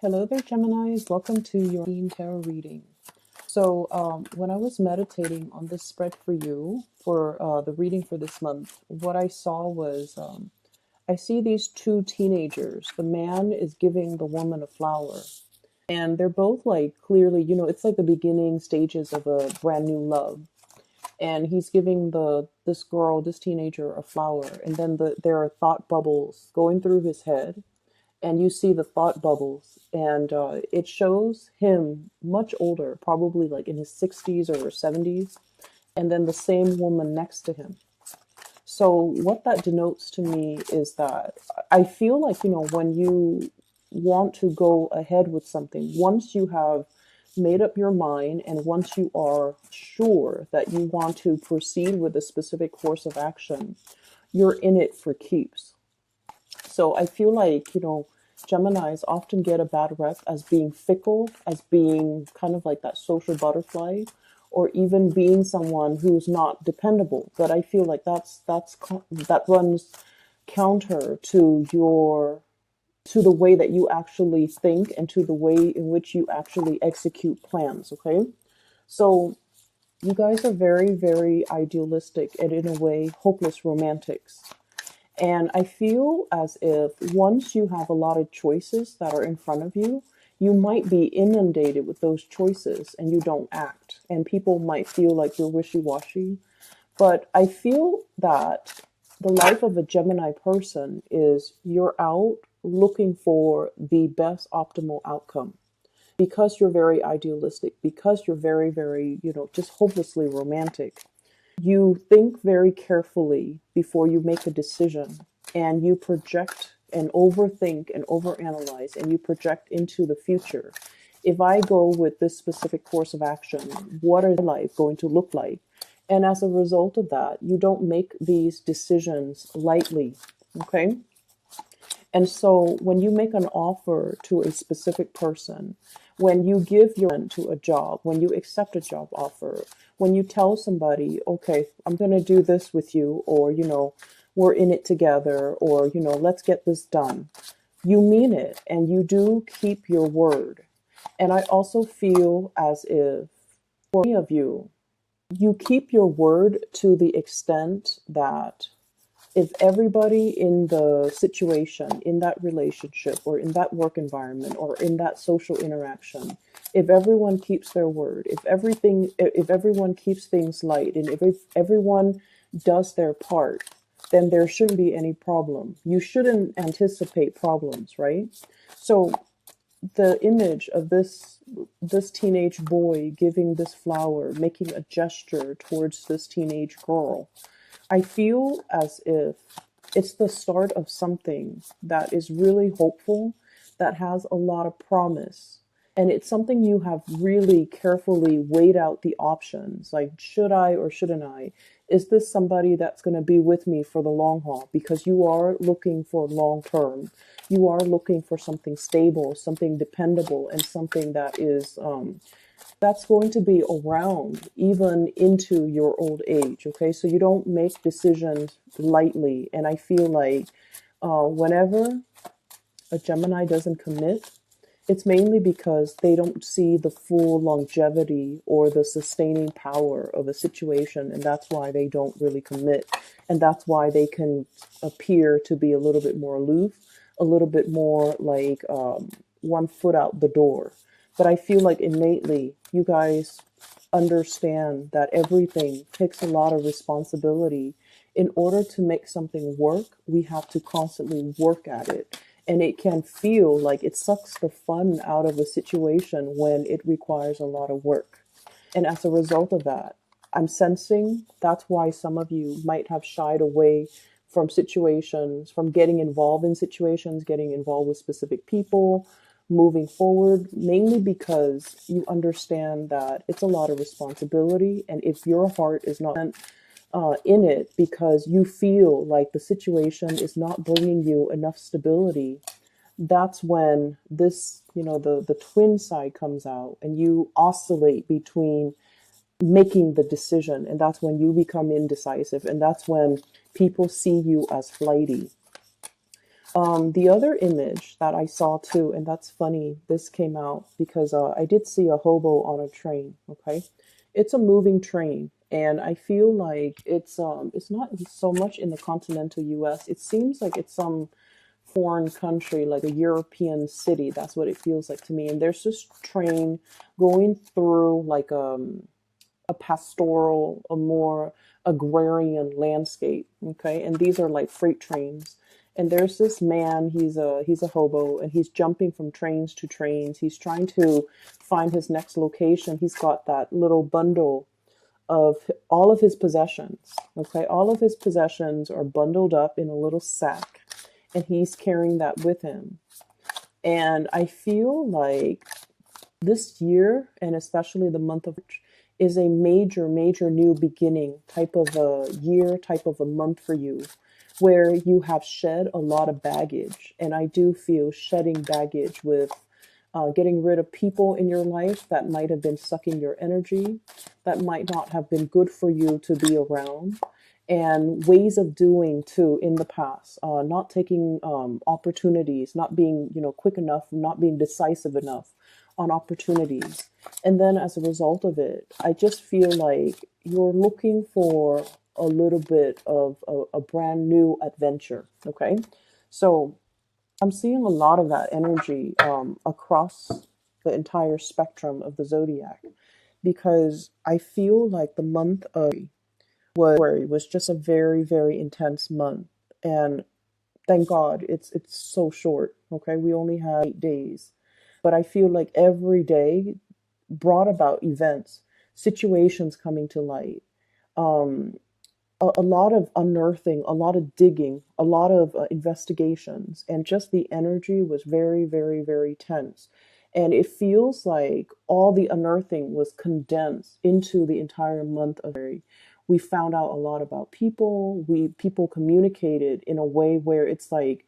Hello there, Geminis. Welcome to your tarot reading. So, when I was meditating on this spread for you for the reading for this month, what I saw was I see these two teenagers. The man is giving the woman a flower, and they're both like clearly, it's like the beginning stages of a brand new love. And he's giving this teenager, a flower, and then there are thought bubbles going through his head, and you see the thought bubbles, and it shows him much older, probably like in his 60s or 70s, and then the same woman next to him. So what that denotes to me is that I feel like, when you want to go ahead with something, once you have made up your mind and once you are sure that you want to proceed with a specific course of action, you're in it for keeps. So I feel like, Geminis often get a bad rep as being fickle, as being kind of like that social butterfly, or even being someone who's not dependable. But I feel like that runs counter to the way that you actually think and to the way in which you actually execute plans. Okay, so you guys are very, very idealistic and in a way hopeless romantics. And I feel as if once you have a lot of choices that are in front of you, you might be inundated with those choices and you don't act. And people might feel like you're wishy-washy. But I feel that the life of a Gemini person is you're out looking for the best optimal outcome because you're very idealistic, because you're very, very, just hopelessly romantic. You think very carefully before you make a decision, and you project and overthink and overanalyze, and you project into the future. If I go with this specific course of action, what is life going to look like? And as a result of that, you don't make these decisions lightly, okay? And so when you make an offer to a specific person, when you give your hand to a job, when you accept a job offer, when you tell somebody, okay, I'm going to do this with you, or, we're in it together, or, let's get this done, you mean it and you do keep your word. And I also feel as if for many of you, you keep your word to the extent that if everybody in the situation, in that relationship, or in that work environment, or in that social interaction, if everyone keeps their word, if everyone keeps things light, and if everyone does their part, then there shouldn't be any problem. You shouldn't anticipate problems, right? So the image of this teenage boy giving this flower, making a gesture towards this teenage girl, I feel as if it's the start of something that is really hopeful, that has a lot of promise. And it's something you have really carefully weighed out the options. Like, should I or shouldn't I? Is this somebody that's going to be with me for the long haul? Because you are looking for long term. You are looking for something stable, something dependable, and something that is that's going to be around even into your old age. Okay, so you don't make decisions lightly. And I feel like whenever a Gemini doesn't commit, it's mainly because they don't see the full longevity or the sustaining power of a situation, and that's why they don't really commit. And that's why they can appear to be a little bit more aloof, a little bit more like one foot out the door. But I feel like innately, you guys understand that everything takes a lot of responsibility. In order to make something work, we have to constantly work at it. And it can feel like it sucks the fun out of a situation when it requires a lot of work. And as a result of that, I'm sensing that's why some of you might have shied away from situations, from getting involved in situations, getting involved with specific people, moving forward, mainly because you understand that it's a lot of responsibility. And if your heart is not in it because you feel like the situation is not bringing you enough stability, that's when this, the twin side comes out and you oscillate between making the decision. And that's when you become indecisive. And that's when people see you as flighty. The other image that I saw too, and that's funny, this came out because I did see a hobo on a train, okay? It's a moving train, and I feel like it's not so much in the continental US. It seems like it's some foreign country, like a European city. That's what it feels like to me. And there's this train going through like a pastoral, a more agrarian landscape. Okay, and these are like freight trains. And there's this man. He's a hobo, and he's jumping from trains to trains. He's trying to find his next location. He's got that little bundle of all of his possessions. Okay, all of his possessions are bundled up in a little sack, and he's carrying that with him. And I feel like this year, and especially the month of March, is a major, major new beginning type of a year, type of a month for you, where you have shed a lot of baggage. And I do feel shedding baggage with getting rid of people in your life that might have been sucking your energy, that might not have been good for you to be around, and ways of doing too in the past, not taking opportunities, not being quick enough, not being decisive enough on opportunities. And then as a result of it, I just feel like you're looking for a little bit of a brand new adventure. Okay, so I'm seeing a lot of that energy across the entire spectrum of the zodiac, because I feel like the month of February was just a very, very intense month. And thank God it's so short. Okay, we only have 8 days. But I feel like every day brought about events, situations coming to light, um, a lot of unearthing, a lot of digging, a lot of investigations, and just the energy was very, very, very tense. And it feels like all the unearthing was condensed into the entire month of February. We found out a lot about people. People communicated in a way where it's like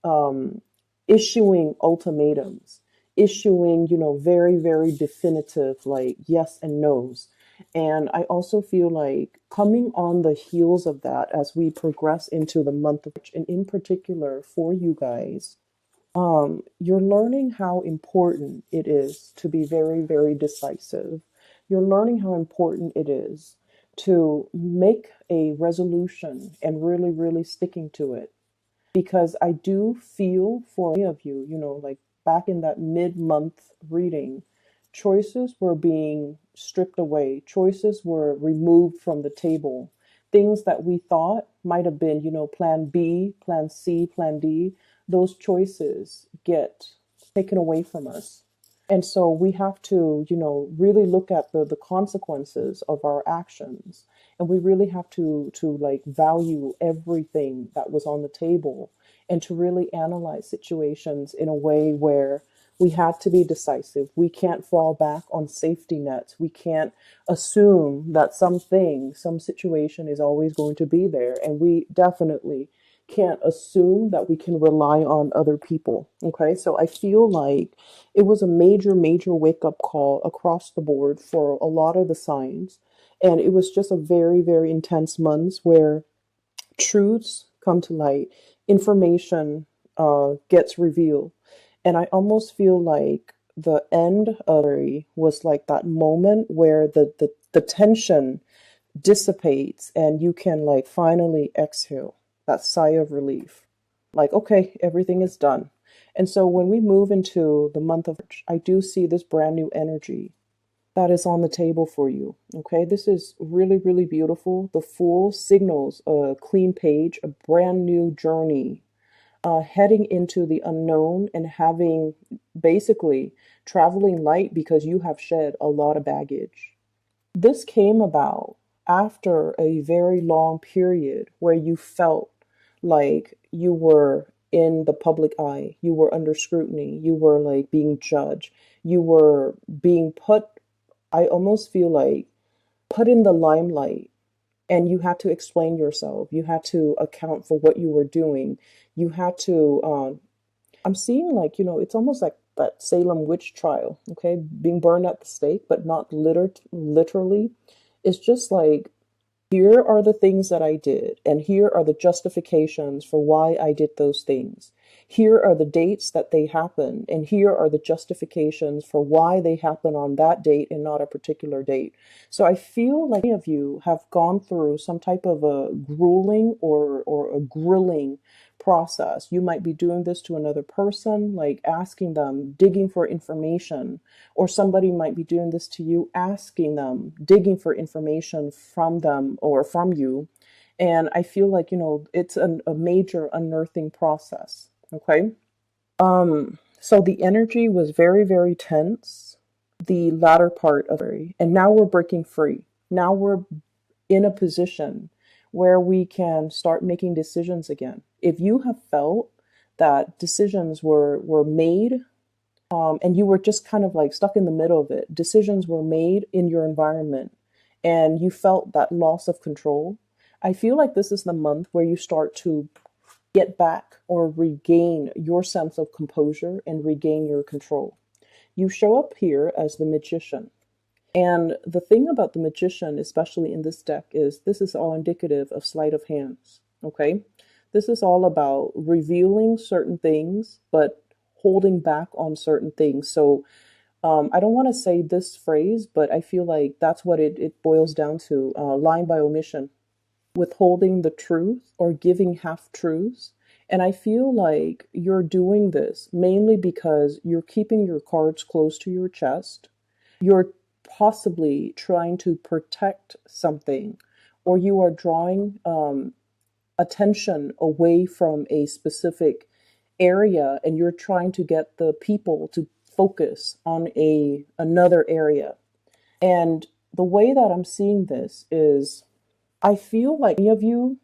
um, issuing ultimatums, issuing, very, very definitive, like yes and no's. And I also feel like coming on the heels of that as we progress into the month of March, and in particular for you guys, you're learning how important it is to be very, very decisive. You're learning how important it is to make a resolution and really, really sticking to it, because I do feel for many of you, like back in that mid-month reading, choices were being stripped away, choices were removed from the table. Things that we thought might have been, plan B, plan C, plan D, those choices get taken away from us. And so we have to, really look at the consequences of our actions. And we really have to like value everything that was on the table, and to really analyze situations in a way where we had to be decisive. We can't fall back on safety nets. We can't assume that something, some situation is always going to be there. And we definitely can't assume that we can rely on other people. Okay, so I feel like it was a major, major wake up call across the board for a lot of the signs. And it was just a very, very intense month where truths come to light, information gets revealed. And I almost feel like the end of it was like that moment where the tension dissipates, and you can like finally exhale, that sigh of relief. Like, okay, everything is done. And so when we move into the month of March, I do see this brand new energy that is on the table for you. Okay, this is really, really beautiful. The Fool signals a clean page, a brand new journey, heading into the unknown, and having basically traveling light because you have shed a lot of baggage. This came about after a very long period where you felt like you were in the public eye, you were under scrutiny, you were like being judged, you were being put, I almost feel like, put in the limelight, and you had to explain yourself. You had to account for what you were doing. You had to, I'm seeing like, it's almost like that Salem witch trial, okay? Being burned at the stake, but not literally. It's just like, here are the things that I did, and here are the justifications for why I did those things. Here are the dates that they happen, and here are the justifications for why they happen on that date and not a particular date. So I feel like many of you have gone through some type of a grueling or a grilling process. You might be doing this to another person, like asking them, digging for information, or somebody might be doing this to you, asking them, digging for information from them or from you. And I feel like, it's a major unearthing process. Okay. So the energy was very, very tense the latter part of it. And now we're breaking free. Now we're in a position where we can start making decisions again. If you have felt that decisions were made, and you were just kind of like stuck in the middle of it, decisions were made in your environment, and you felt that loss of control, I feel like this is the month where you start to get back or regain your sense of composure and regain your control. You show up here as the magician. And the thing about the magician, especially in this deck, is this is all indicative of sleight of hands. Okay? This is all about revealing certain things, but holding back on certain things. So I don't want to say this phrase, but I feel like that's what it boils down to, lying by omission, withholding the truth or giving half truths. And I feel like you're doing this mainly because you're keeping your cards close to your chest. You're possibly trying to protect something, or you are drawing attention away from a specific area, and you're trying to get the people to focus on another area. And the way that I'm seeing this is, I feel like many of you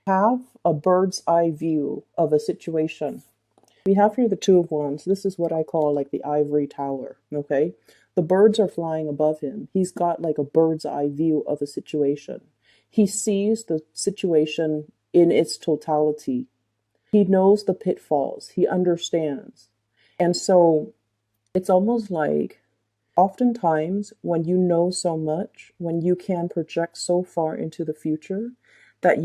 have a bird's eye view of a situation. We have here the Two of Wands. This is what I call like the ivory tower, okay? The birds are flying above him. He's got like a bird's eye view of a situation. He sees the situation in its totality. He knows the pitfalls. He understands. And so it's almost like oftentimes when you know so much, when you can project so far into the future that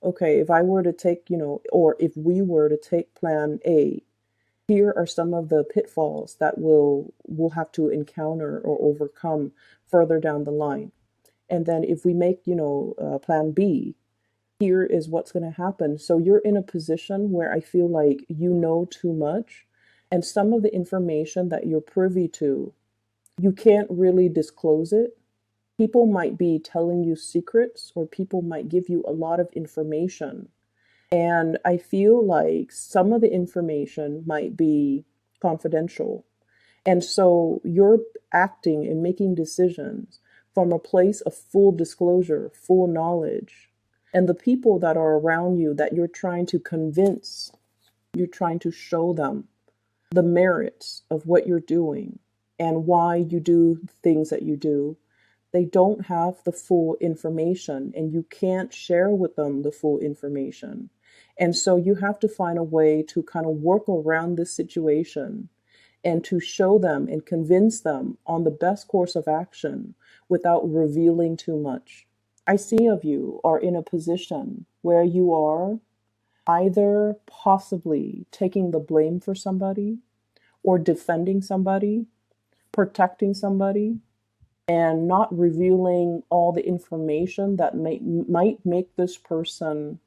okay, if I were to take, or if we were to take plan A, here are some of the pitfalls that we'll have to encounter or overcome further down the line. And then if we make, plan B, here is what's going to happen. So you're in a position where I feel like you know too much, and some of the information that you're privy to, you can't really disclose it. People might be telling you secrets, or people might give you a lot of information. And I feel like some of the information might be confidential. And so you're acting and making decisions from a place of full disclosure, full knowledge. And the people that are around you that you're trying to convince, you're trying to show them the merits of what you're doing and why you do things that you do, they don't have the full information, and you can't share with them the full information. And so you have to find a way to kind of work around this situation and to show them and convince them on the best course of action without revealing too much. I see of you are in a position where you are either possibly taking the blame for somebody or defending somebody, protecting somebody, and not revealing all the information that might make this person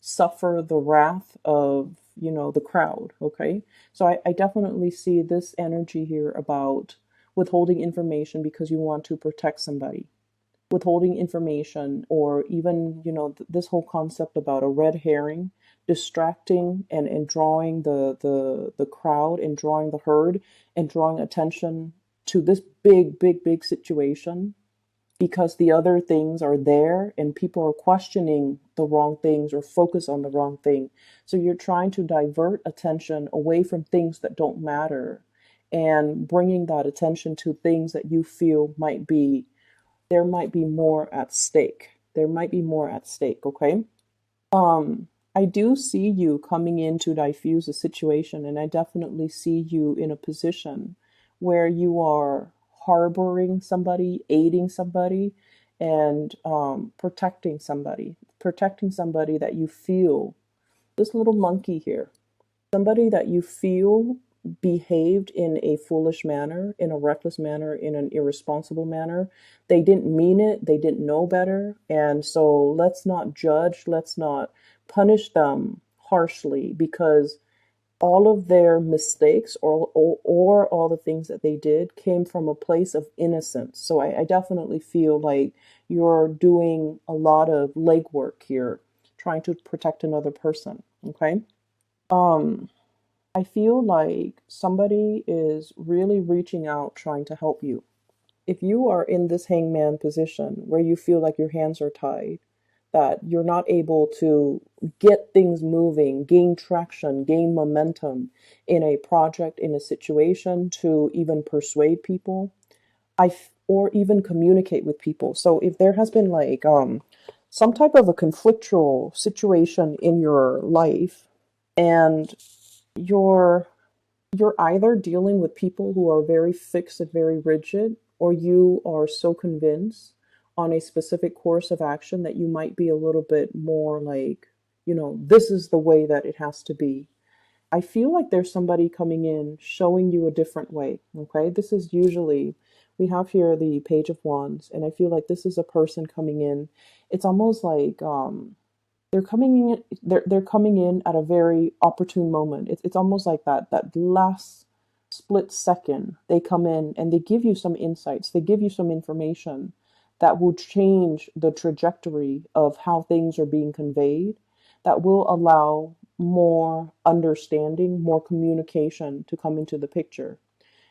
suffer the wrath of, the crowd. Okay. So I definitely see this energy here about withholding information because you want to protect somebody, withholding information, or even, this whole concept about a red herring, distracting and drawing the crowd and drawing the herd and drawing attention to this big, big, big situation because the other things are there and people are questioning the wrong things or focus on the wrong thing. So you're trying to divert attention away from things that don't matter and bringing that attention to things that you feel there might be more at stake. There might be more at stake, okay? I do see you coming in to diffuse a situation, and I definitely see you in a position where you are harboring somebody, aiding somebody, and protecting somebody that you feel This little monkey here, somebody that you feel behaved in a foolish manner, in a reckless manner, in an irresponsible manner. They didn't mean it, they didn't know better. And so let's not judge, let's not punish them harshly, because all of their mistakes, or all the things that they did, came from a place of innocence. So I definitely feel like you're doing a lot of legwork here, trying to protect another person. Okay. Um, I feel like somebody is really reaching out, trying to help you. If you are in this hangman position where you feel like your hands are tied, that you're not able to get things moving, gain traction, gain momentum in a project, in a situation, to even persuade people, or even communicate with people. So if there has been like some type of a conflictual situation in your life, and you're you're either dealing with people who are very fixed and very rigid, or you are so convinced on a specific course of action that you might be a little bit more like, this is the way that it has to be. I feel like there's somebody coming in showing you a different way. Okay. This is usually, we have here the Page of Wands, and I feel like this is a person coming in. It's almost like, they're coming in at a very opportune moment. It's almost like that last split second they come in and they give you some insights, they give you some information that will change the trajectory of how things are being conveyed, that will allow more understanding, more communication to come into the picture.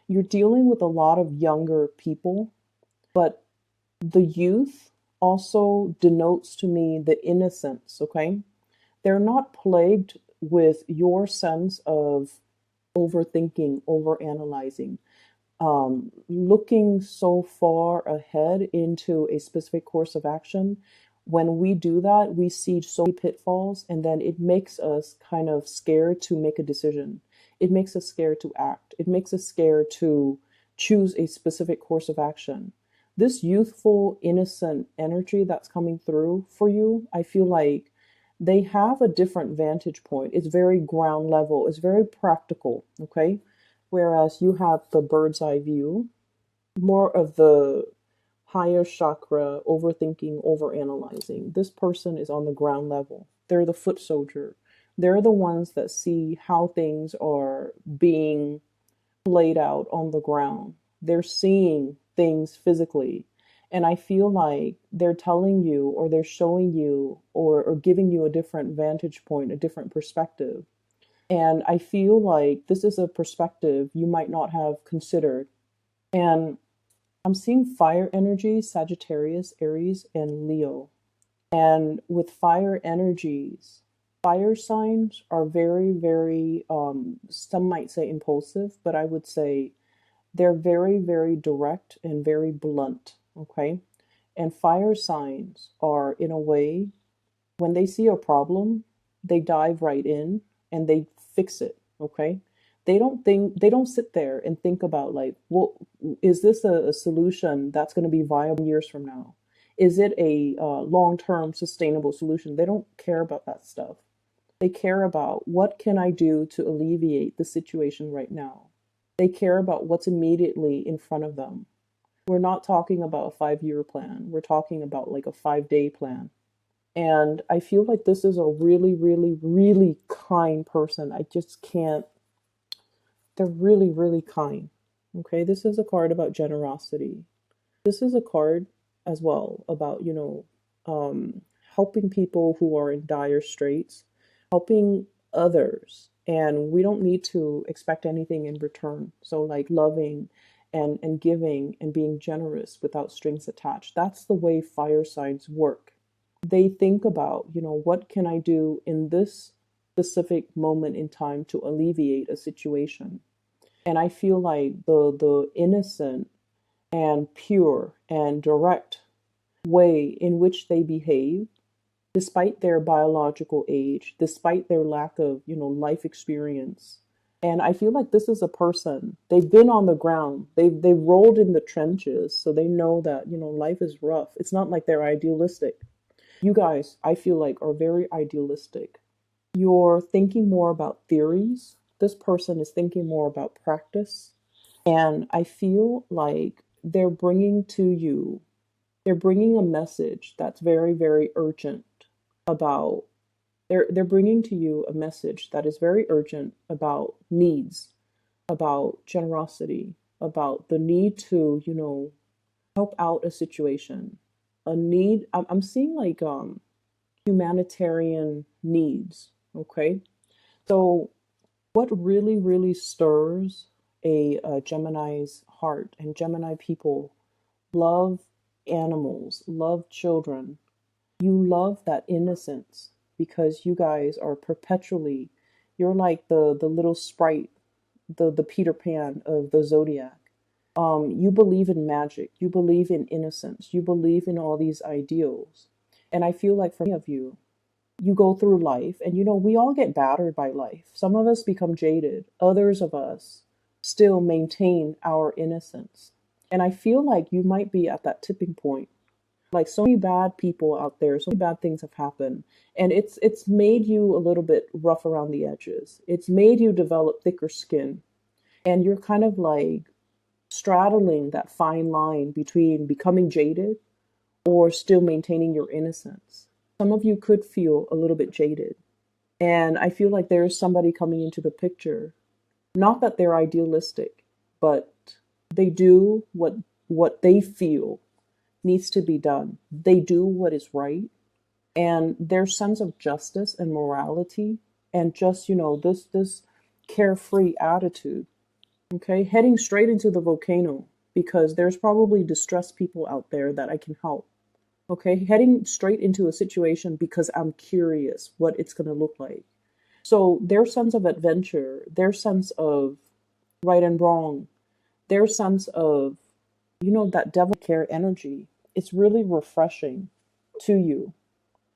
You're dealing with a lot of younger people, but the youth also denotes to me the innocence. Okay. They're not plagued with your sense of overthinking, overanalyzing, looking so far ahead into a specific course of action. When we do that, we see so many pitfalls, and then it makes us kind of scared to make a decision. It makes us scared to act. It makes us scared to choose a specific course of action. This youthful, innocent energy that's coming through for you, I feel like they have a different vantage point. It's very ground level, it's very practical. Okay. Whereas you have the bird's eye view, more of the higher chakra, overthinking, overanalyzing. This person is on the ground level. They're the foot soldier. They're the ones that see how things are being played out on the ground. They're seeing things physically. And I feel like they're telling you, or they're showing you, or giving you a different vantage point, a different perspective. And I feel like this is a perspective you might not have considered. And I'm seeing fire energy, Sagittarius, Aries, and Leo. And with fire energies, fire signs are very, very, some might say impulsive, but I would say they're very, very direct and very blunt. Okay. And fire signs are, in a way, when they see a problem, they dive right in and they fix it. Okay. They don't sit there and think about, like, well, is this a solution that's going to be viable years from now? Is it a long-term sustainable solution? They don't care about that stuff. They care about, what can I do to alleviate the situation right now? They care about what's immediately in front of them. We're not talking about a 5-year plan. We're talking about like a 5-day plan. And I feel like this is a really, really, really kind person. I just can't, they're really, really kind. Okay, this is a card about generosity. This is a card as well about, helping people who are in dire straits, helping others. And we don't need to expect anything in return. So, like, loving and giving and being generous without strings attached. That's the way fire signs work. They think about, what can I do in this specific moment in time to alleviate a situation? And I feel like the innocent and pure and direct way in which they behave, despite their biological age, despite their lack of, life experience. And I feel like this is a person, they've been on the ground, they've rolled in the trenches, so they know that, life is rough. It's not like they're idealistic. You guys, I feel like, are very idealistic. You're thinking more about theories. This person is thinking more about practice. And I feel like they're bringing a message that's very, very urgent about, they're bringing to you a message that is very urgent about needs, about generosity, about the need to, help out a situation, a need. I'm seeing like humanitarian needs. Okay, so what really, really stirs a Gemini's heart, and Gemini people love animals, love children. You love that innocence because you guys are perpetually, you're like the little sprite, the Peter Pan of the zodiac. You believe in magic, you believe in innocence, you believe in all these ideals. And I feel like for many of you, you go through life and we all get battered by life. Some of us become jaded, others of us still maintain our innocence. And I feel like you might be at that tipping point. Like so many bad people out there, so many bad things have happened, and it's made you a little bit rough around the edges. It's made you develop thicker skin, and you're kind of like straddling that fine line between becoming jaded or still maintaining your innocence. Some of you could feel a little bit jaded. And I feel like there's somebody coming into the picture. Not that they're idealistic, but they do what they feel needs to be done. They do what is right. And their sense of justice and morality and just, this carefree attitude. Okay, heading straight into the volcano because there's probably distressed people out there that I can help. Okay, heading straight into a situation because I'm curious what it's going to look like. So their sense of adventure, their sense of right and wrong, their sense of, that devil care energy, it's really refreshing to you.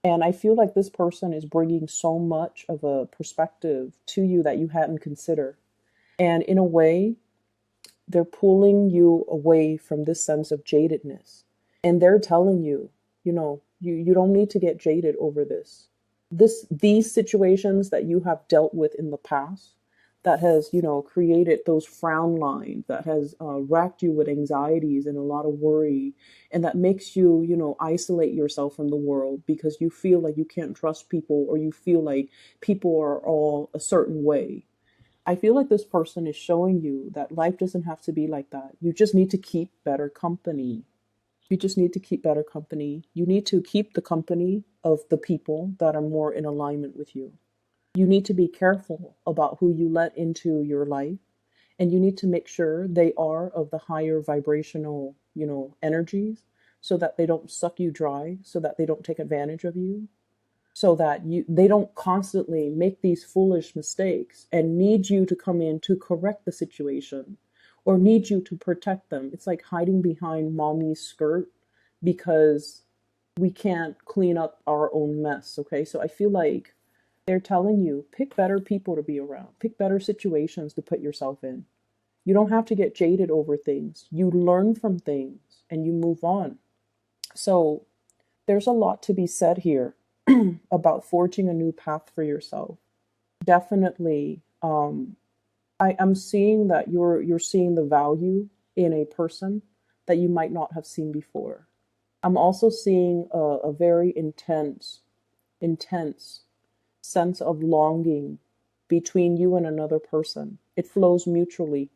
And I feel like this person is bringing so much of a perspective to you that you hadn't considered. And in a way, they're pulling you away from this sense of jadedness. And they're telling you, you don't need to get jaded over this. These situations that you have dealt with in the past that has, created those frown lines, that has racked you with anxieties and a lot of worry, and that makes you, isolate yourself from the world because you feel like you can't trust people or you feel like people are all a certain way. I feel like this person is showing you that life doesn't have to be like that. You just need to keep better company. You just need to keep better company. You need to keep the company of the people that are more in alignment with you. You need to be careful about who you let into your life, and you need to make sure they are of the higher vibrational, energies so that they don't suck you dry, so that they don't take advantage of you, so that they don't constantly make these foolish mistakes and need you to come in to correct the situation or need you to protect them. It's like hiding behind mommy's skirt because we can't clean up our own mess. Okay, so I feel like they're telling you pick better people to be around, pick better situations to put yourself in. You don't have to get jaded over things. You learn from things and you move on. So there's a lot to be said here about forging a new path for yourself. Definitely, I'm seeing that you're seeing the value in a person that you might not have seen before. I'm also seeing a very intense sense of longing between you and another person. It flows mutually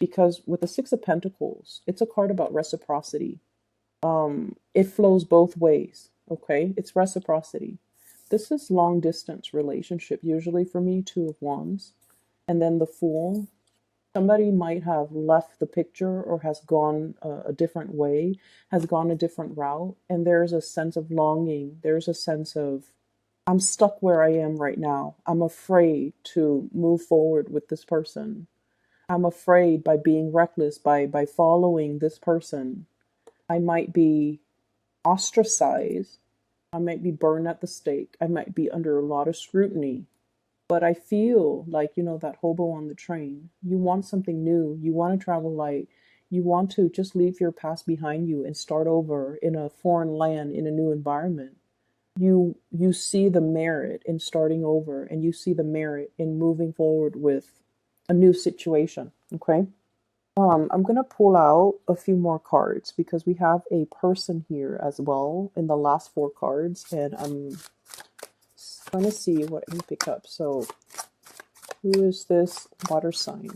because with the Six of Pentacles, it's a card about reciprocity. It flows both ways. Okay, it's reciprocity. This is long distance relationship usually for me, Two of Wands, and then the Fool. Somebody might have left the picture or has gone a different way, has gone a different route, and there's a sense of longing. There's a sense of I'm stuck where I am right now. I'm afraid to move forward with this person. I'm afraid by being reckless, by following this person, I might be ostracized. I might be burned at the stake. I might be under a lot of scrutiny. But I feel like, that hobo on the train. You want something new. You want to travel light. You want to just leave your past behind you and start over in a foreign land, in a new environment. you see the merit in starting over, and you see the merit in moving forward with a new situation. Okay. I'm gonna pull out a few more cards because we have a person here as well in the last four cards, and I'm trying to see what I can pick up. So, who is this water sign?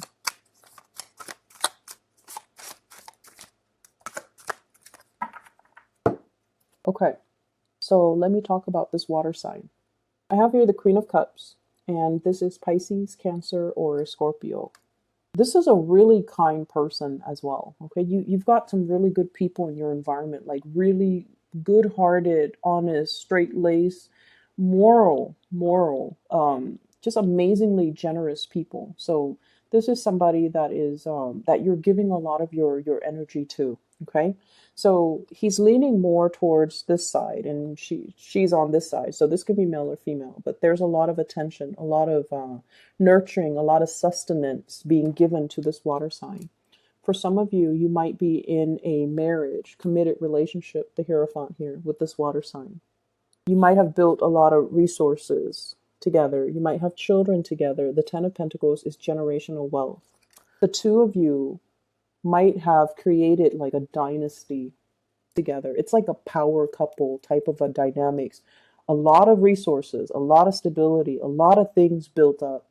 Okay, so let me talk about this water sign. I have here the Queen of Cups, and this is Pisces, Cancer, or Scorpio. This is a really kind person as well. Okay, you've got some really good people in your environment, like really good-hearted, honest, straight-laced, moral, just amazingly generous people. So this is somebody that is that you're giving a lot of your energy to. Okay, so he's leaning more towards this side, and she's on this side. So this could be male or female, but there's a lot of attention, a lot of nurturing, a lot of sustenance being given to this water sign. For some of you, you might be in a marriage, committed relationship, the Hierophant here with this water sign. You might have built a lot of resources together. You might have children together. The Ten of Pentacles is generational wealth. The two of you might have created like a dynasty together. It's like a power couple type of a dynamics. A lot of resources, a lot of stability, a lot of things built up.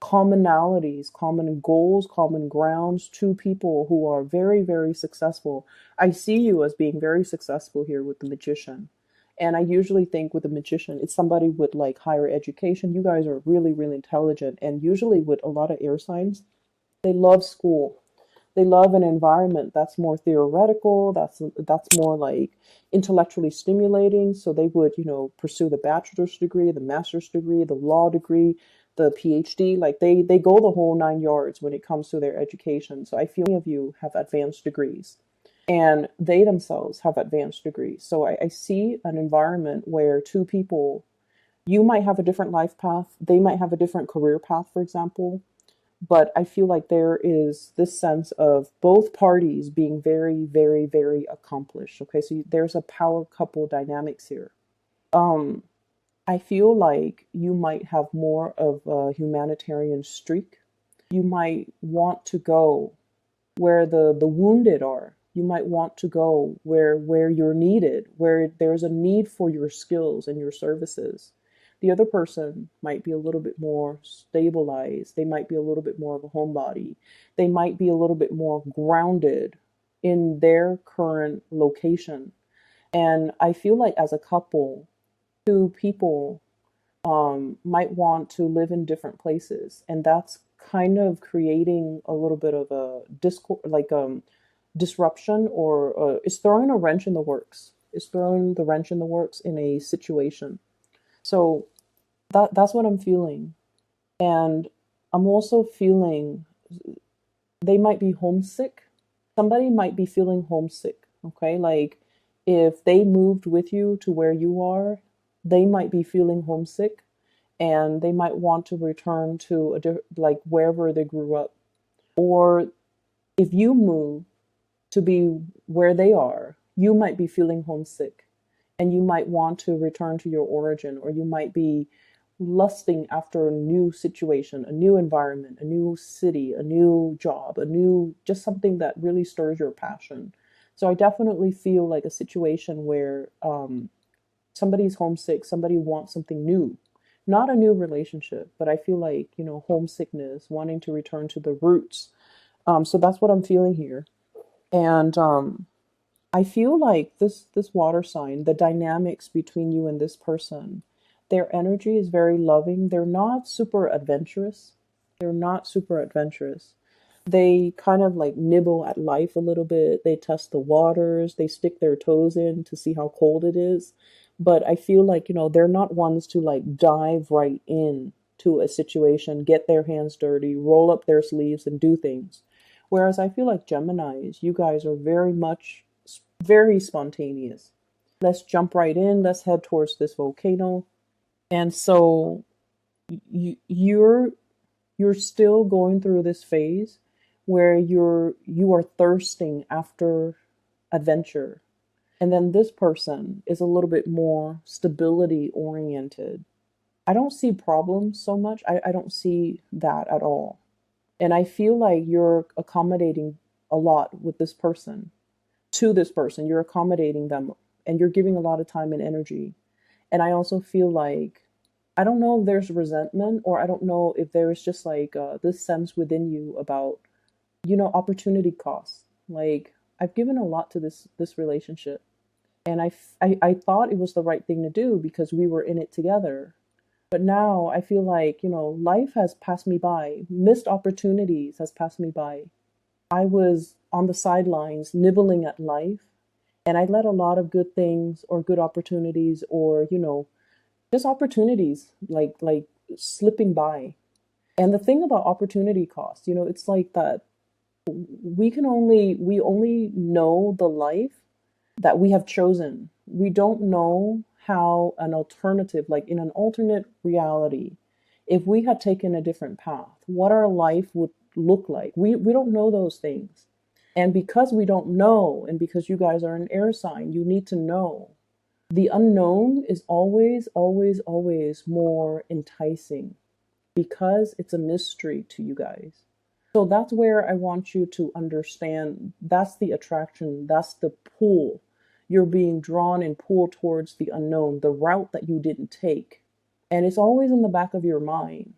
Commonalities, common goals, common grounds, two people who are very, very successful. I see you as being very successful here with the Magician. And I usually think with a Magician, it's somebody with like higher education. You guys are really, really intelligent. And usually with a lot of air signs, they love school. They love an environment that's more theoretical, that's more like intellectually stimulating. So they would, pursue the bachelor's degree, the master's degree, the law degree, the PhD. Like they go the whole 9 yards when it comes to their education. So I feel many of you have advanced degrees, and they themselves have advanced degrees. So I see an environment where two people, you might have a different life path, they might have a different career path, for example. But I feel like there is this sense of both parties being very, very, very accomplished. Okay, so there's a power couple dynamics here. I feel like you might have more of a humanitarian streak. You might want to go where the wounded are. You might want to go where you're needed, where there's a need for your skills and your services. The other person might be a little bit more stabilized. They might be a little bit more of a homebody. They might be a little bit more grounded in their current location. And I feel like as a couple, two people might want to live in different places. And that's kind of creating a little bit of a disruption, or it's throwing a wrench in the works. It's throwing the wrench in the works in a situation. So that's what I'm feeling. And I'm also feeling they might be homesick. Somebody might be feeling homesick, okay? Like if they moved with you to where you are, they might be feeling homesick, and they might want to return to like wherever they grew up. Or if you move to be where they are, you might be feeling homesick, and you might want to return to your origin, or you might be lusting after a new situation, a new environment, a new city, a new job, just something that really stirs your passion. So I definitely feel like a situation where somebody's homesick, somebody wants something new. Not a new relationship, but I feel like, homesickness, wanting to return to the roots. So that's what I'm feeling here. And I feel like this water sign, the dynamics between you and this person, their energy is very loving. They're not super adventurous. They're not super adventurous. They kind of like nibble at life a little bit. They test the waters. They stick their toes in to see how cold it is. But I feel like, they're not ones to like dive right in to a situation, get their hands dirty, roll up their sleeves and do things. Whereas I feel like Geminis, you guys are very spontaneous. Let's jump right in. Let's head towards this volcano. And so you're still going through this phase where you are thirsting after adventure. And then this person is a little bit more stability oriented. I don't see problems so much. I don't see that at all. And I feel like you're accommodating a lot with this person, to this person. You're accommodating them and you're giving a lot of time and energy. And I also feel like, I don't know if there's resentment, or I don't know if there's just like this sense within you about, opportunity costs. Like, I've given a lot to this relationship, and I thought it was the right thing to do because we were in it together. But now I feel like, life has passed me by. Missed opportunities has passed me by. I was on the sidelines nibbling at life, and I let a lot of good things or good opportunities, or, just opportunities like slipping by. And the thing about opportunity cost, it's like that we only know the life that we have chosen. We don't know how an alternative, like in an alternate reality, if we had taken a different path, what our life would look like. We don't know those things. And because we don't know, and because you guys are an air sign, you need to know. The unknown is always, always, always more enticing because it's a mystery to you guys. So that's where I want you to understand, that's the attraction, that's the pull. You're being drawn and pulled towards the unknown, the route that you didn't take. And it's always in the back of your mind.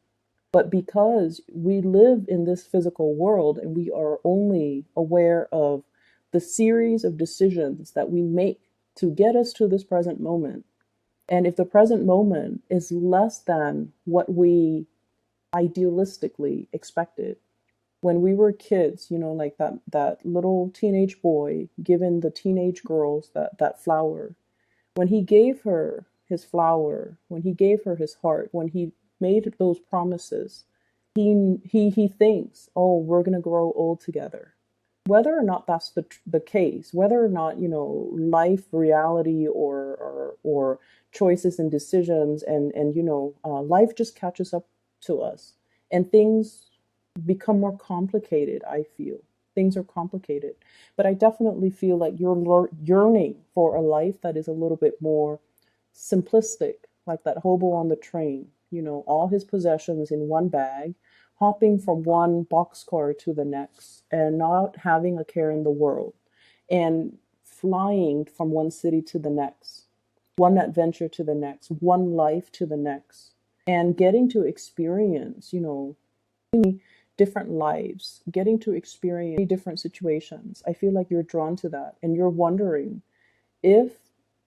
But because we live in this physical world and we are only aware of the series of decisions that we make to get us to this present moment, and if the present moment is less than what we idealistically expected, when we were kids, like that little teenage boy giving the teenage girls that flower, when he gave her his flower, when he gave her his heart, when he made those promises, he thinks, oh, we're gonna grow old together. Whether or not that's the case, whether or not, life reality or choices and decisions, and life just catches up to us, and things become more complicated. I feel things are complicated, but I definitely feel like you're yearning for a life that is a little bit more simplistic, like that hobo on the train, all his possessions in one bag, hopping from one boxcar to the next and not having a care in the world, and flying from one city to the next, one adventure to the next, one life to the next, and getting to experience, different lives, getting to experience different situations. I feel like you're drawn to that, and you're wondering if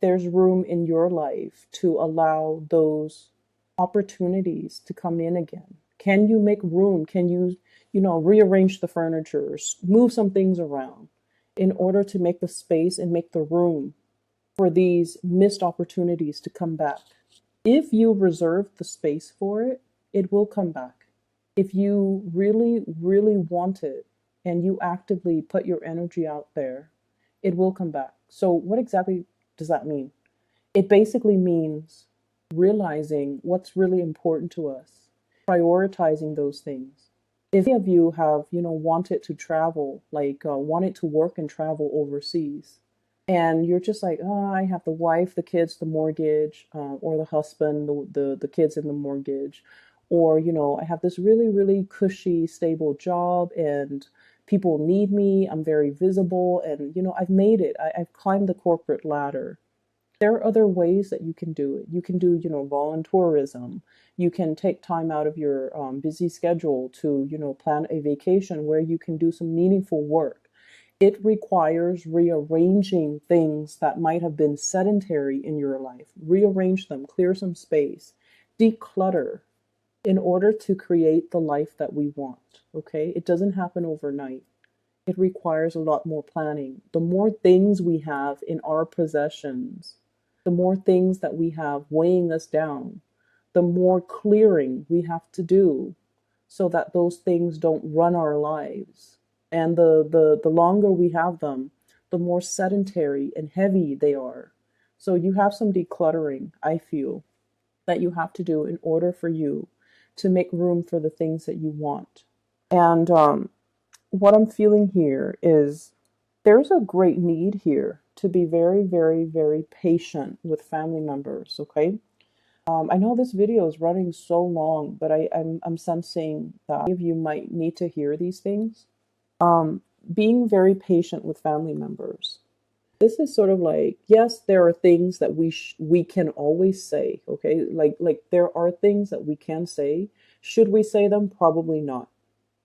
there's room in your life to allow those opportunities to come in again. Can you make room? Can you, rearrange the furniture, move some things around in order to make the space and make the room for these missed opportunities to come back? If you reserve the space for it, it will come back. If you really, really want it and you actively put your energy out there, it will come back. So what exactly does that mean? It basically means realizing what's really important to us, prioritizing those things. If any of you have, wanted to travel, like wanted to work and travel overseas, and you're just like, oh, I have the wife, the kids, the mortgage, or the husband, the kids and the mortgage, or, I have this really, really cushy, stable job, and people need me, I'm very visible, and, I've made it. I've climbed the corporate ladder. There are other ways that you can do it. You can do, volunteerism. You can take time out of your busy schedule to, plan a vacation where you can do some meaningful work. It requires rearranging things that might have been sedentary in your life. Rearrange them, clear some space, declutter in order to create the life that we want. Okay? It doesn't happen overnight. It requires a lot more planning. The more things we have in our possessions, the more things that we have weighing us down, the more clearing we have to do so that those things don't run our lives. And the longer we have them, the more sedentary and heavy they are. So you have some decluttering, I feel, that you have to do in order for you to make room for the things that you want. And what I'm feeling here is there's a great need here to be very, very, very patient with family members, okay? I know this video is running so long, but I'm sensing that many of you might need to hear these things. Being very patient with family members. This is sort of like, yes, there are things that we can always say, okay? Like there are things that we can say. Should we say them? Probably not,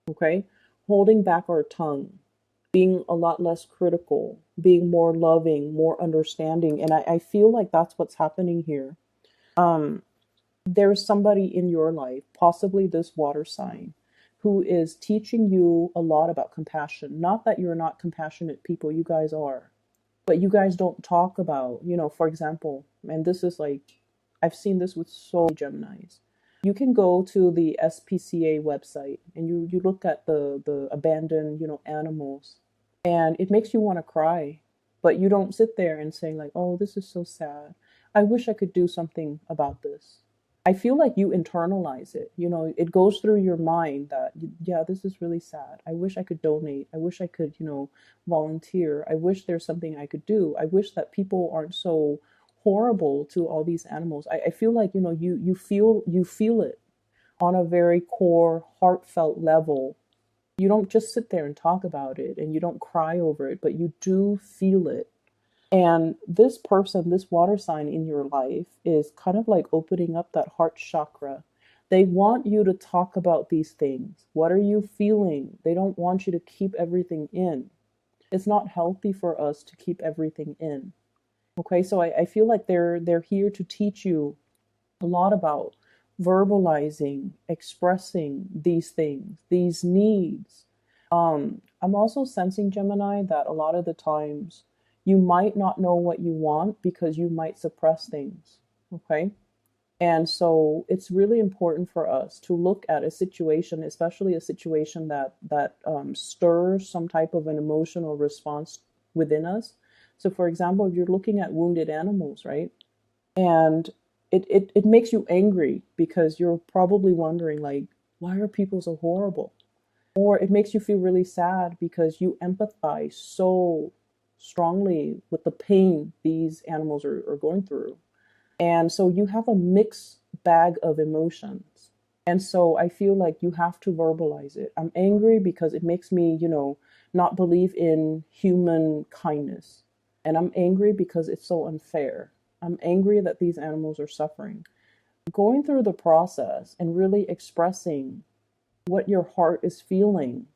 okay? Holding back our tongue, being a lot less critical, being more loving, more understanding. And I feel like that's what's happening here. There's somebody in your life, possibly this water sign, who is teaching you a lot about compassion. Not that you're not compassionate people, you guys are. But you guys don't talk about, for example, and this is like, I've seen this with so many Geminis. You can go to the SPCA website and you look at the abandoned, animals, and it makes you want to cry. But you don't sit there and say like, oh, this is so sad. I wish I could do something about this. I feel like you internalize it. It goes through your mind that, yeah, this is really sad. I wish I could donate. I wish I could, volunteer. I wish there's something I could do. I wish that people aren't so horrible to all these animals. I feel like, you feel it on a very core, heartfelt level. You don't just sit there and talk about it and you don't cry over it, but you do feel it. And this person, this water sign in your life is kind of like opening up that heart chakra. They want you to talk about these things. What are you feeling? They don't want you to keep everything in. It's not healthy for us to keep everything in. Okay, so I feel like they're here to teach you a lot about verbalizing, expressing these things, these needs. I'm also sensing, Gemini, that a lot of the times you might not know what you want because you might suppress things, okay? And so it's really important for us to look at a situation, especially a situation that stirs some type of an emotional response within us. So for example, if you're looking at wounded animals, right? And it makes you angry because you're probably wondering like, why are people so horrible? Or it makes you feel really sad because you empathize so strongly with the pain these animals are going through. And so you have a mixed bag of emotions. And so I feel like you have to verbalize it. I'm angry because it makes me, not believe in human kindness. And I'm angry because it's so unfair. I'm angry that these animals are suffering. Going through the process and really expressing what your heart is feeling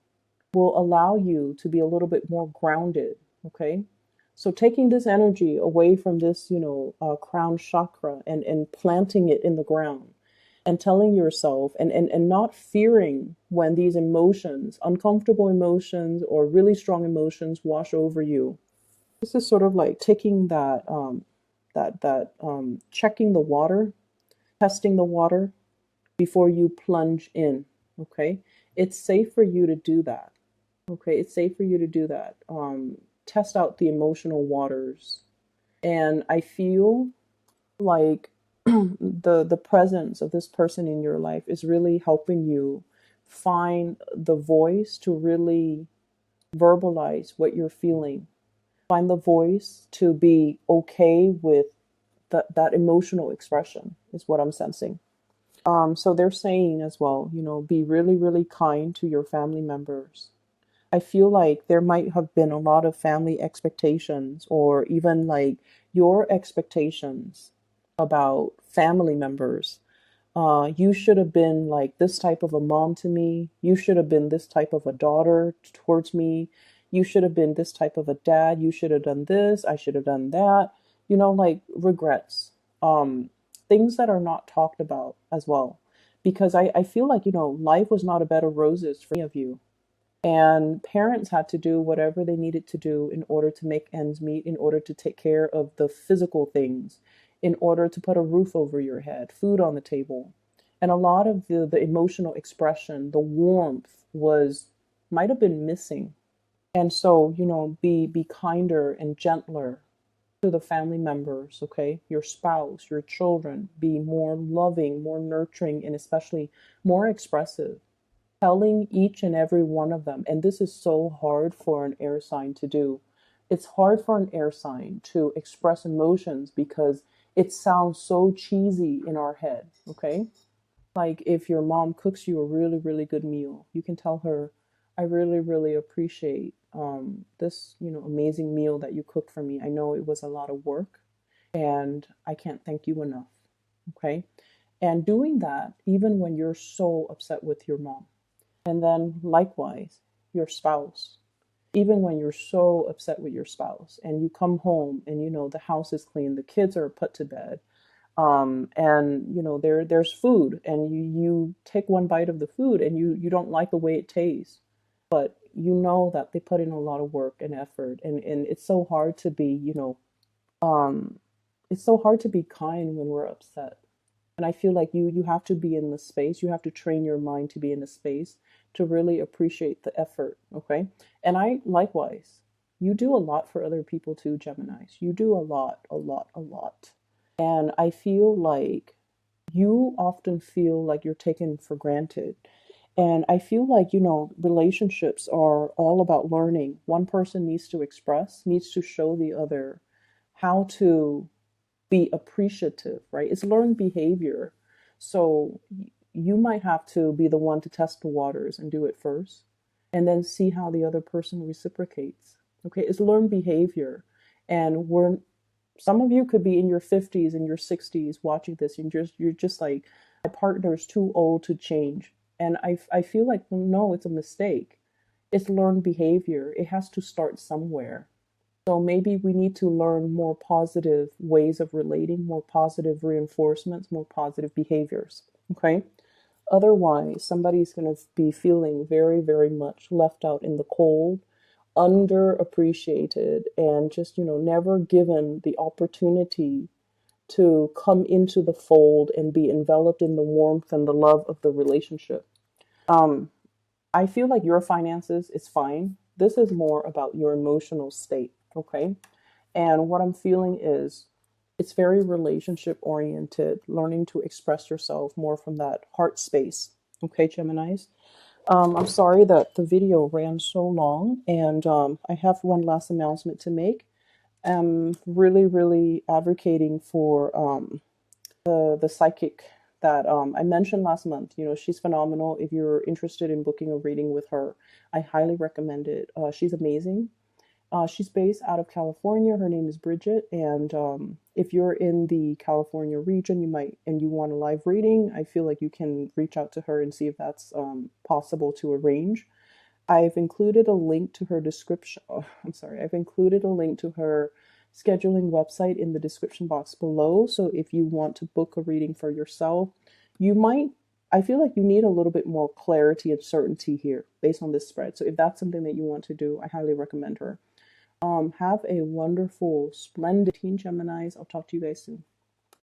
will allow you to be a little bit more grounded, okay? So taking this energy away from this, crown chakra and planting it in the ground and telling yourself and not fearing when these emotions, uncomfortable emotions or really strong emotions wash over you. This is sort of like taking that, checking the water, testing the water before you plunge in, okay? It's safe for you to do that. Okay, it's safe for you to do that. Test out the emotional waters. And I feel like the presence of this person in your life is really helping you find the voice to really verbalize what you're feeling. Find the voice to be okay with that emotional expression is what I'm sensing. So they're saying as well, be really, really kind to your family members. I feel like there might have been a lot of family expectations or even like your expectations about family members. You should have been like this type of a mom to me. You should have been this type of a daughter towards me. You should have been this type of a dad. You should have done this. I should have done that. Like regrets. Things that are not talked about as well. Because I feel like, life was not a bed of roses for any of you. And parents had to do whatever they needed to do in order to make ends meet, in order to take care of the physical things, in order to put a roof over your head, food on the table. And a lot of the emotional expression, the warmth might have been missing. And so, be kinder and gentler to the family members, okay? Your spouse, your children, be more loving, more nurturing, and especially more expressive. Telling each and every one of them, and this is so hard for an air sign to do, It's hard for an air sign to express emotions because it sounds so cheesy in our head, okay? Like if your mom cooks you a really, really good meal, you can tell her, I really, really appreciate this, amazing meal that you cooked for me. I know it was a lot of work and I can't thank you enough. Okay. And doing that, even when you're so upset with your mom. And then likewise, your spouse, even when you're so upset with your spouse and you come home and the house is clean, the kids are put to bed, and there's food, and you take one bite of the food and you don't like the way it tastes, but you know that they put in a lot of work and effort, and it's so hard to be um it's so hard to be kind when we're upset. And I feel like you have to be in the space, you have to train your mind to be in the space to really appreciate the effort, okay? And I likewise, you do a lot for other people too, Geminis. You do a lot, a lot, a lot. And I feel like you often feel like you're taken for granted. And I feel like, relationships are all about learning. One person needs to express, needs to show the other how to be appreciative, right? It's learned behavior. So you might have to be the one to test the waters and do it first, and then see how the other person reciprocates. Okay, it's learned behavior. And some of you could be in your 50s and your 60s watching this, and you're just like, my partner is too old to change. And I feel like, no, it's a mistake. It's learned behavior. It has to start somewhere. So maybe we need to learn more positive ways of relating, more positive reinforcements, more positive behaviors. Okay. Otherwise, somebody's going to be feeling very, very much left out in the cold, underappreciated, and just, never given the opportunity to come into the fold and be enveloped in the warmth and the love of the relationship. Um, I feel like your finances is fine. This is more about your emotional state, okay? And what I'm feeling is it's very relationship oriented, learning to express yourself more from that heart space, okay, Geminis? I'm sorry that the video ran so long, and I have one last announcement to make. I'm really, really advocating for the psychic that I mentioned last month. She's phenomenal. If you're interested in booking a reading with her, I highly recommend it. She's amazing. She's based out of California. Her name is Bridget, and if you're in the California region, and you want a live reading, I feel like you can reach out to her and see if that's possible to arrange. I've included a link to her description. Oh, I'm sorry. I've included a link to her scheduling website in the description box below. So if you want to book a reading for yourself, I feel like you need a little bit more clarity and certainty here based on this spread. So if that's something that you want to do, I highly recommend her. Have a wonderful, splendid Teen Geminis. I'll talk to you guys soon.